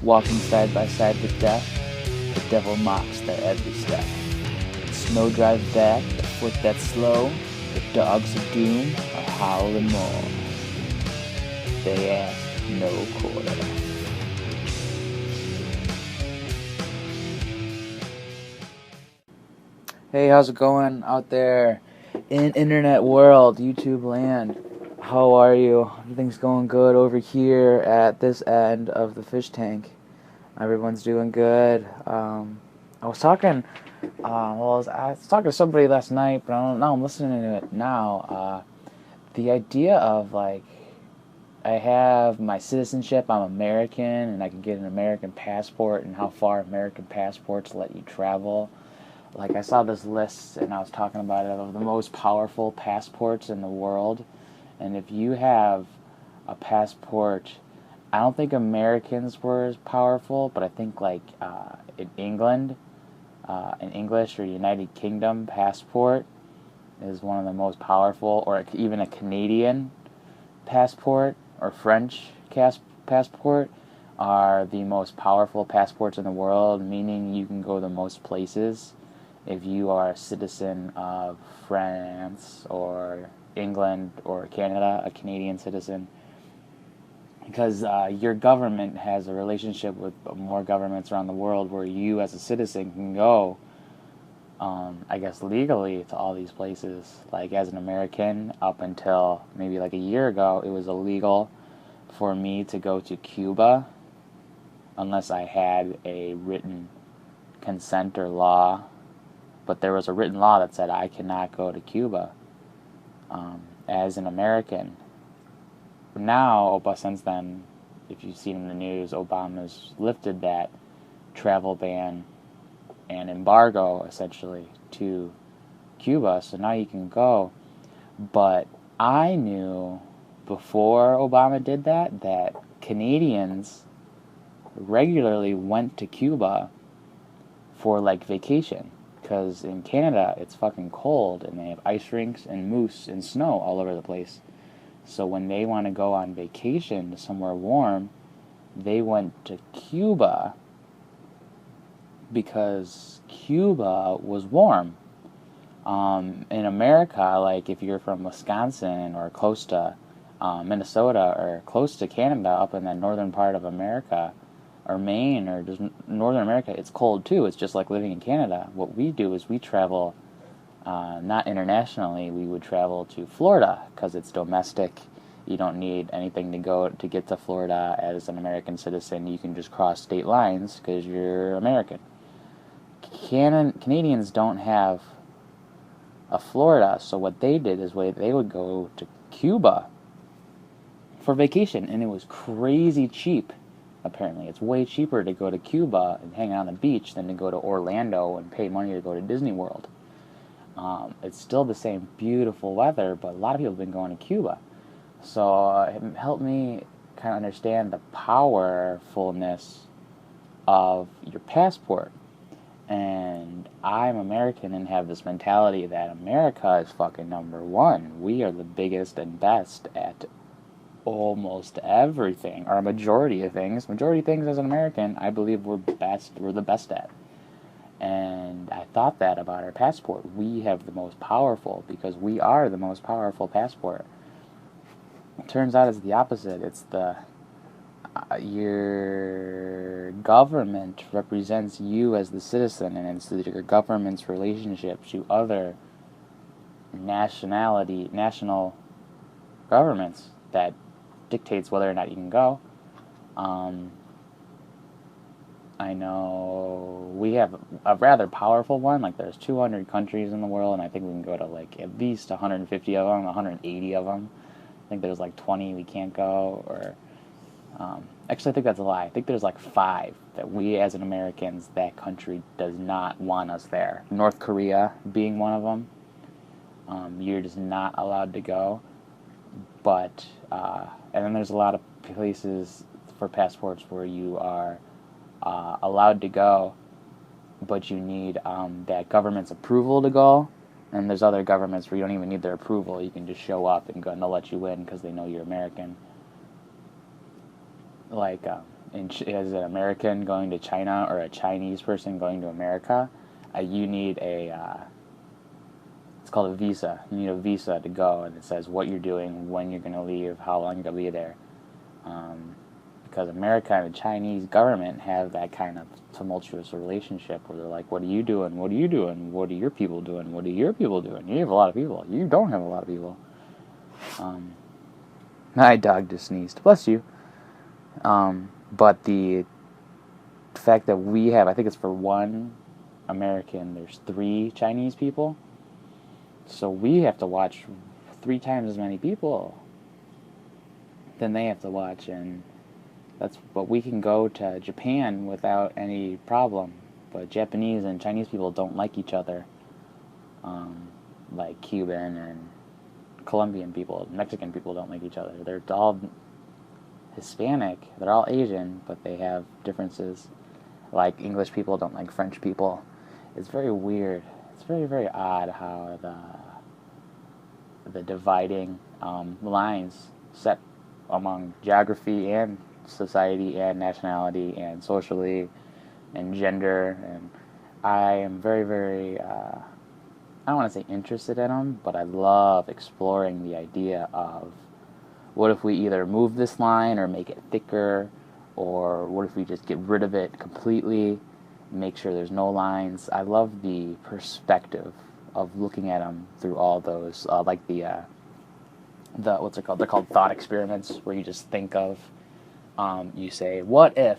Walking side by side with death, the devil mocks their every step. The snow drives back, the foot that's slow, the dogs of doom are howling more. They ask no quarter. Hey, how's it going out there in internet world, YouTube land? How are you? Everything's going good over here at this end of the fish tank. Everyone's doing good. I was talking to somebody last night, but I don't know, I'm listening to it now. The idea of, like, I have my citizenship, I'm American, and I can get an American passport, and how far American passports let you travel. Like, I saw this list, and I was talking about it, of the most powerful passports in the world. And if you have a passport, I don't think Americans were as powerful, but I think, like, in England, an English or United Kingdom passport is one of the most powerful, or even a Canadian passport or French passport are the most powerful passports in the world, meaning you can go the most places. If you are a citizen of France or England or Canada, a Canadian citizen, because your government has a relationship with more governments around the world where you as a citizen can go, I guess, legally to all these places. Like, as an American, up until maybe like a year ago, it was illegal for me to go to Cuba unless I had a written consent or law. But there was a written law that said I cannot go to Cuba as an American. Now, but since then, if you've seen in the news, Obama's lifted that travel ban and embargo, essentially, to Cuba, so now you can go. But I knew before Obama did that Canadians regularly went to Cuba for, like, vacation. Because in Canada, it's fucking cold, and they have ice rinks and moose and snow all over the place. So when they want to go on vacation to somewhere warm, they went to Cuba because Cuba was warm. In America, like, if you're from Wisconsin or close to Minnesota or close to Canada, up in that northern part of America, or Maine, or just northern America, it's cold too. It's just like living in Canada. What we do is we travel, not internationally, we would travel to Florida, because it's domestic. You don't need anything to get to Florida as an American citizen. You can just cross state lines because you're American. Canadians don't have a Florida, so what they did is they would go to Cuba for vacation, and it was crazy cheap. Apparently, it's way cheaper to go to Cuba and hang out on the beach than to go to Orlando and pay money to go to Disney World. It's still the same beautiful weather, but a lot of people have been going to Cuba. So it helped me kind of understand the powerfulness of your passport. And I'm American and have this mentality that America is fucking number one. We are the biggest and best at almost everything, or a majority of things. Majority of things as an American, I believe we're the best at. And I thought that about our passport. We have the most powerful because we are the most powerful passport. It turns out it's the opposite. It's your government represents you as the citizen, and it's your government's relationship to other national governments that dictates whether or not you can go. I know we have a rather powerful one. Like, there's 200 countries in the world, and I think we can go to, like, at least 150 of them, 180 of them. I think there's like 20 we can't go, or actually, I think that's a lie. I think there's like 5 that we as an Americans, that country does not want us there. North Korea being one of them. You're just not allowed to go. But and then there's a lot of places for passports where you are allowed to go, but you need that government's approval to go. And there's other governments where you don't even need their approval. You can just show up and they'll let you in because they know you're American. Like, as an American going to China or a Chinese person going to America, you need it's called a visa. You need a visa to go, and it says what you're doing, when you're going to leave, how long you're going to be there. Because America and the Chinese government have that kind of tumultuous relationship where they're like, what are you doing? What are you doing? What are your people doing? What are your people doing? You have a lot of people. You don't have a lot of people. My dog just sneezed. Bless you. But the fact that we have, I think it's for one American, there's 3 Chinese people. So we have to watch 3 times as many people than they have to watch, and but we can go to Japan without any problem. But Japanese and Chinese people don't like each other, like Cuban and Colombian people, Mexican people don't like each other. They're all Hispanic, they're all Asian, but they have differences. Like English people don't like French people. It's very weird. It's very, very odd how the dividing lines set among geography and society and nationality and socially and gender, and I am very, very I don't want to say interested in them, but I love exploring the idea of what if we either move this line or make it thicker, or what if we just get rid of it completely, make sure there's no lines. I love the perspective of looking at them through all those, like the what's it called? They're called thought experiments, where you just think of, you say, what if,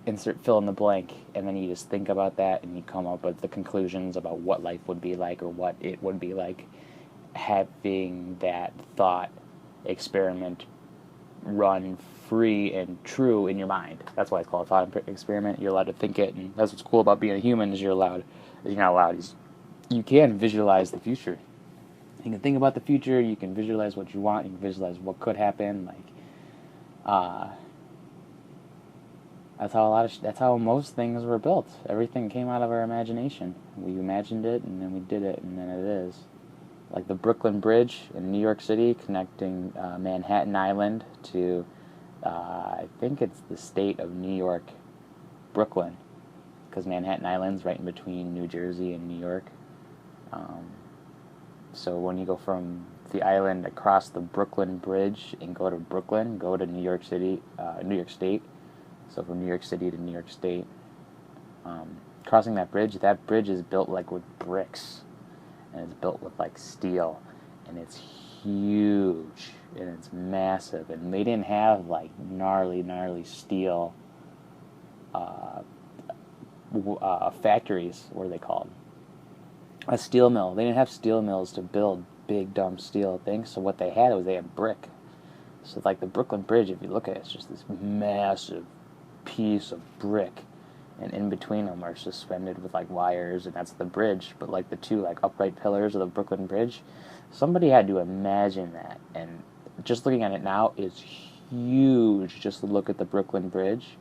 insert fill in the blank, and then you just think about that and you come up with the conclusions about what life would be like or what it would be like having that thought experiment run free and true in your mind. That's why it's called a thought experiment. You're allowed to think it, and that's what's cool about being a human is you're not allowed. You can visualize the future. You can think about the future. You can visualize what you want. You can visualize what could happen. That's how most things were built. Everything came out of our imagination. We imagined it, and then we did it, and then it is. Like the Brooklyn Bridge in New York City, connecting Manhattan Island to, I think it's the state of New York, Brooklyn, because Manhattan Island's right in between New Jersey and New York. So when you go from the island across the Brooklyn Bridge and go to Brooklyn, go to New York City, New York State. So from New York City to New York State, crossing that bridge is built like with bricks, and it's built with like steel, and it's huge, and it's massive, and they didn't have like gnarly steel factories. What are they called? A steel mill. They didn't have steel mills to build big dumb steel things, so what they had brick. So like the Brooklyn Bridge, if you look at it, it's just this massive piece of brick, and in between them are suspended with like wires, and that's the bridge. But like the 2 like upright pillars of the Brooklyn Bridge, somebody had to imagine that, and just looking at it now is huge. Just to look at the Brooklyn Bridge.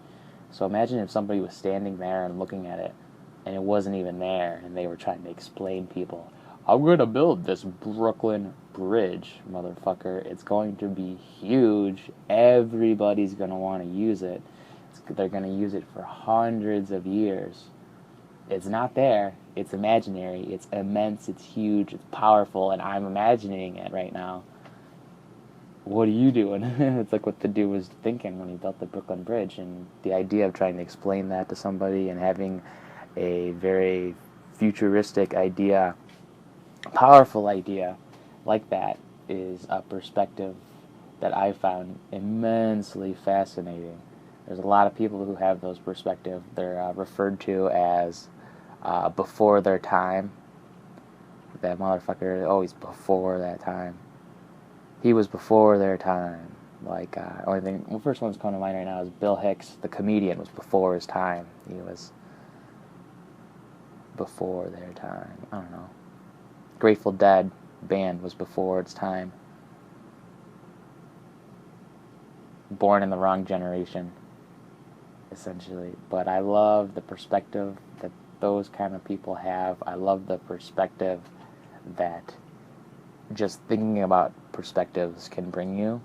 So imagine if somebody was standing there and looking at it, and it wasn't even there, and they were trying to explain people, I'm going to build this Brooklyn Bridge, motherfucker. It's going to be huge. Everybody's going to want to use it. They're going to use it for hundreds of years. It's not there. It's imaginary. It's immense. It's huge. It's powerful. And I'm imagining it right now. What are you doing? It's like what the dude was thinking when he built the Brooklyn Bridge. And the idea of trying to explain that to somebody and having a very futuristic idea, powerful idea like that, is a perspective that I found immensely fascinating. There's a lot of people who have those perspectives. They're referred to as before their time. That motherfucker, always before that time. He was before their time. Like, only thing, the first one's coming to mind right now is Bill Hicks, the comedian, was before his time. He was before their time. I don't know. Grateful Dead band was before its time. Born in the wrong generation, essentially. But I love the perspective that those kind of people have. I love the perspective that just thinking about perspectives can bring you.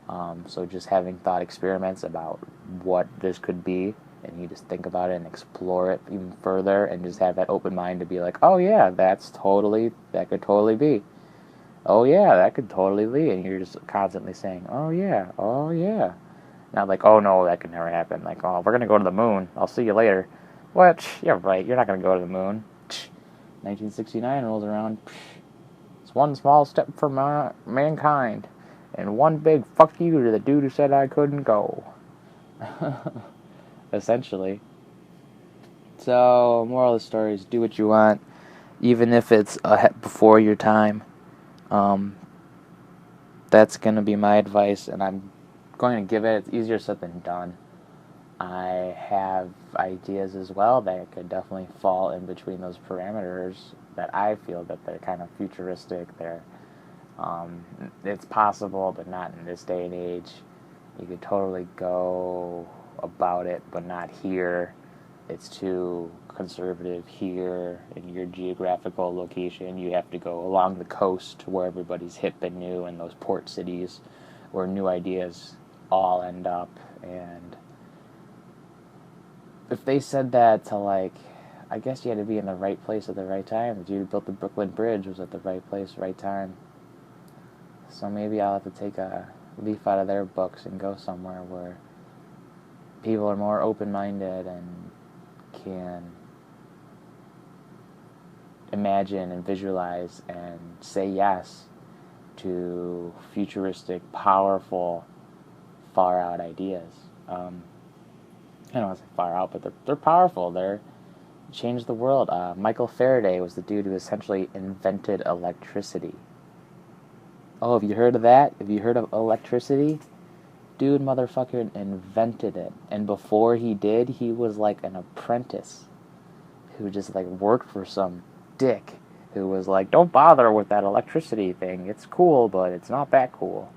So just having thought experiments about what this could be, and you just think about it and explore it even further, and just have that open mind to be like, oh yeah, that could totally be. Oh yeah, that could totally be. And you're just constantly saying, oh yeah, oh yeah. Not like, oh no, that could never happen. Like, oh, we're going to go to the moon. I'll see you later. What? Yeah, right, you're not going to go to the moon. 1969 rolls around. It's one small step for mankind, and one big fuck you to the dude who said I couldn't go. Essentially. So, moral of the story is do what you want, even if it's before your time. That's going to be my advice, and I'm going to give it. It's easier said than done. I have ideas as well that could definitely fall in between those parameters that I feel that they're kind of futuristic. It's possible, but not in this day and age. You could totally go about it, but not here. It's too conservative here in your geographical location. You have to go along the coast where everybody's hip and new, in those port cities where new ideas all end up. And if they said that to, like, I guess you had to be in the right place at the right time. The dude who built the Brooklyn Bridge was at the right place, right time. So maybe I'll have to take a leaf out of their books and go somewhere where people are more open-minded and can imagine and visualize and say yes to futuristic, powerful, far-out ideas. I don't want to say far out, but they're powerful. They're changed the world. Michael Faraday was the dude who essentially invented electricity. Oh, have you heard of that? Have you heard of electricity? Dude, motherfucker, invented it. And before he did, he was like an apprentice who just like worked for some dick who was like, don't bother with that electricity thing. It's cool, but it's not that cool.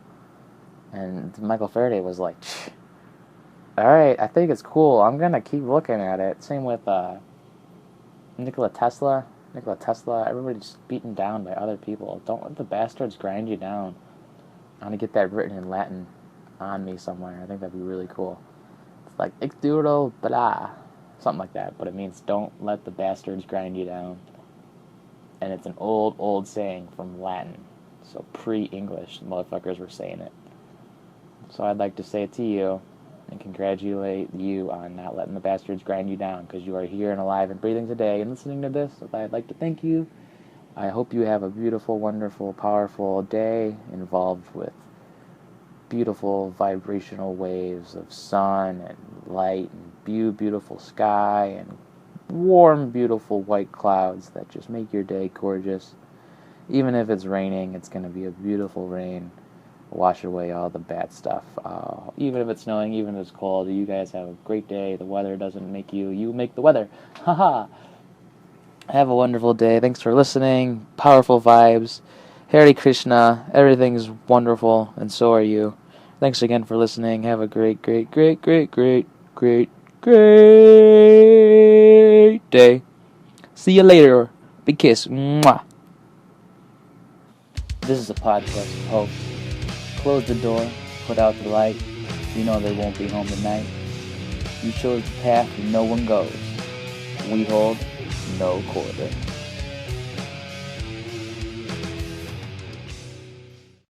And Michael Faraday was like, alright, I think it's cool. I'm gonna keep looking at it. Same with Nikola Tesla. Everybody's beaten down by other people. Don't let the bastards grind you down. I'm gonna get that written in Latin on me somewhere. I think that'd be really cool. It's like, ich duro blah. Something like that. But it means don't let the bastards grind you down. And it's an old saying from Latin. So pre-English, motherfuckers were saying it. So I'd like to say it to you and congratulate you on not letting the bastards grind you down, because you are here and alive and breathing today and listening to this. So I'd like to thank you. I hope you have a beautiful, wonderful, powerful day involved with beautiful vibrational waves of sun and light and beautiful sky and warm, beautiful white clouds that just make your day gorgeous. Even if it's raining, it's going to be a beautiful rain. Wash away all the bad stuff. Even if it's snowing, even if it's cold, you guys have a great day. The weather doesn't make you, you make the weather. Haha. Have a wonderful day. Thanks for listening. Powerful vibes. Hare Krishna. Everything's wonderful, and so are you. Thanks again for listening. Have a great day. See you later. Big kiss. Mwah. This is a podcast of hope. Close the door, put out the light. You know they won't be home tonight. You chose the path no one goes. We hold no quarter.